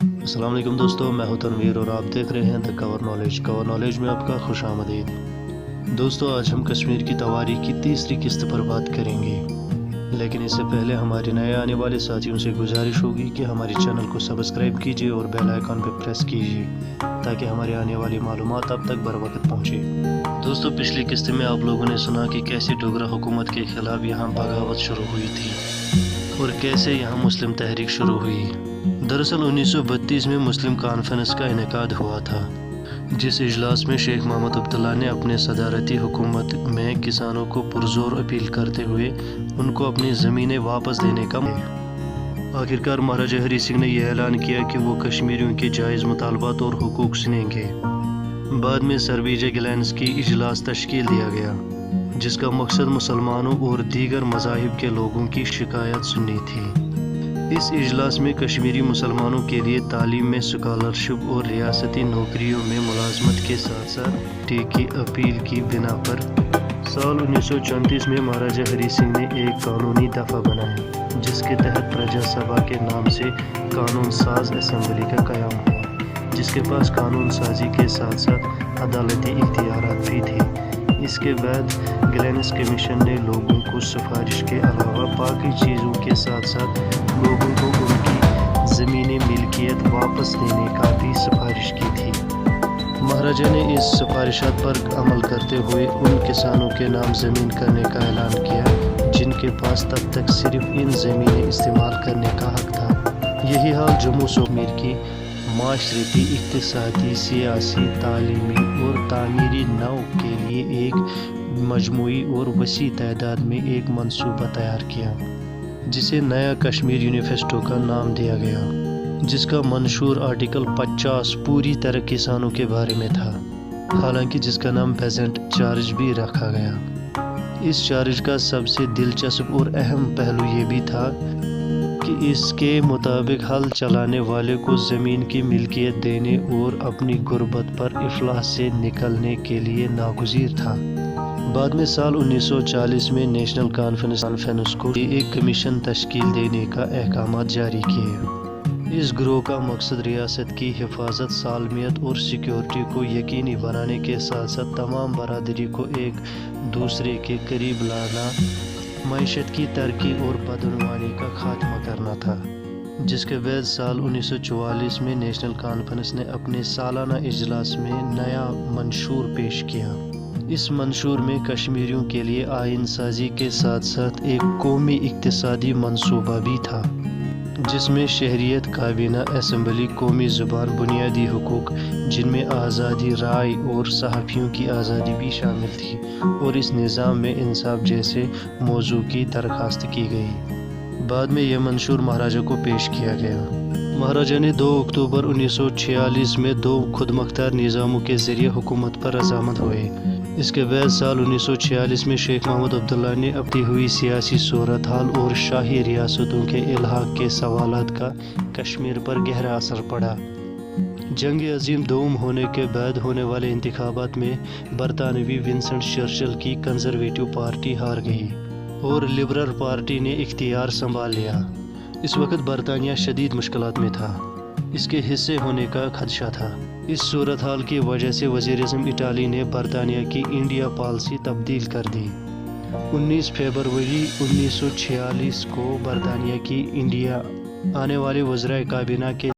السلام علیکم دوستو، میں ہوں تنویر اور آپ دیکھ رہے ہیں دا کور نالج میں آپ کا خوش آمدید۔ دوستو، آج ہم کشمیر کی تواریخ کی تیسری قسط پر بات کریں گے، لیکن اس سے پہلے ہمارے نئے آنے والے ساتھیوں سے گزارش ہوگی کہ ہمارے چینل کو سبسکرائب کیجیے اور بیل آئیکن پہ پریس کیجیے تاکہ ہمارے آنے والی معلومات اب تک بر وقت پہنچے۔ دوستو، پچھلی قسط میں آپ لوگوں نے سنا کہ کیسے ڈوگرا حکومت کے خلاف یہاں بغاوت شروع ہوئی تھی اور کیسے یہاں مسلم تحریک شروع ہوئی۔ دراصل 1932 میں مسلم کانفرنس کا انعقاد ہوا تھا، جس اجلاس میں شیخ محمد عبداللہ نے اپنے صدارتی حکومت میں کسانوں کو پرزور اپیل کرتے ہوئے ان کو اپنی زمینیں واپس دینے کا آخرکار مہاراجہ ہری سنگھ نے یہ اعلان کیا کہ وہ کشمیریوں کے جائز مطالبات اور حقوق سنیں گے۔ بعد میں سر وی جے گیلینس کی اجلاس تشکیل دیا گیا، جس کا مقصد مسلمانوں اور دیگر مذاہب کے لوگوں کی شکایت سننی تھی۔ اس اجلاس میں کشمیری مسلمانوں کے لیے تعلیم میں اسکالرشپ اور ریاستی نوکریوں میں ملازمت کے ساتھ ساتھ کی اپیل کی بنا پر سال 1934 میں مہاراجہ ہری سنگھ نے ایک قانونی دفعہ بنایا، جس کے تحت پرجا سبھا کے نام سے قانون ساز اسمبلی کا قیام ہوا، جس کے پاس قانون سازی کے ساتھ ساتھ عدالتی اختیارات بھی تھے۔ اس کے بعد گیلینس کمیشن نے لوگوں کو سفارش کے علاوہ باقی چیزوں کے ساتھ ساتھ لوگوں کو ان کی زمینی ملکیت واپس دینے کا بھی سفارش کی تھی۔ مہاراجہ نے اس سفارشات پر عمل کرتے ہوئے ان کسانوں کے نام زمین کرنے کا اعلان کیا جن کے پاس تب تک صرف ان زمینیں استعمال کرنے کا حق تھا۔ یہی حال جموں و کشمیر کی معاشرتی، اقتصادی، سیاسی، تعلیمی اور تعمیری نو کے لیے ایک مجموعی اور وسیع تعداد میں ایک منصوبہ تیار کیا، جسے نیا کشمیر یونیفیسٹو کا نام دیا گیا، جس کا منشور آرٹیکل 50 پوری طرح کسانوں کے بارے میں تھا، حالانکہ جس کا نام پیزنٹ چارج بھی رکھا گیا۔ اس چارج کا سب سے دلچسپ اور اہم پہلو یہ بھی تھا کہ اس کے مطابق ہل چلانے والے کو زمین کی ملکیت دینے اور اپنی غربت پر افلاس سے نکلنے کے لیے ناگزیر تھا۔ بعد میں سال 1940 میں نیشنل کانفرنس کو ایک کمیشن تشکیل دینے کا احکامات جاری کیے۔ اس گروہ کا مقصد ریاست کی حفاظت، سالمیت اور سیکیورٹی کو یقینی بنانے کے ساتھ ساتھ تمام برادری کو ایک دوسرے کے قریب لانا، معیشت کی ترقی اور بدعنوانی کا خاتمہ کرنا تھا، جس کے بعد سال 1944 میں نیشنل کانفرنس نے اپنے سالانہ اجلاس میں نیا منشور پیش کیا۔ اس منشور میں کشمیریوں کے لیے آئین سازی کے ساتھ ساتھ ایک قومی اقتصادی منصوبہ بھی تھا، جس میں شہریت، کابینہ اسمبلی، قومی زبان، بنیادی حقوق جن میں آزادی رائے اور صحافیوں کی آزادی بھی شامل تھی، اور اس نظام میں انصاف جیسے موضوع کی درخواست کی گئی۔ بعد میں یہ منشور مہاراجہ کو پیش کیا گیا۔ مہاراجہ نے 2 اکتوبر 1946 میں 2 خود مختار نظاموں کے ذریعے حکومت پر رضامند ہوئے۔ اس کے بعد سال 1946 میں شیخ محمد عبداللہ نے اپنی ہوئی سیاسی صورتحال اور شاہی ریاستوں کے الحاق کے سوالات کا کشمیر پر گہرا اثر پڑا۔ جنگ عظیم دوم ہونے کے بعد ہونے والے انتخابات میں برطانوی ونسٹن چرچل کی کنزرویٹو پارٹی ہار گئی اور لبرل پارٹی نے اختیار سنبھال لیا۔ اس وقت برطانیہ شدید مشکلات میں تھا، اس کے حصے ہونے کا خدشہ تھا۔ اس صورتحال کی وجہ سے وزیر اعظم اٹلی نے برطانیہ کی انڈیا پالیسی تبدیل کر دی۔ 19 فروری 1946 کو برطانیہ کی انڈیا آنے والے وزرائے کابینہ کے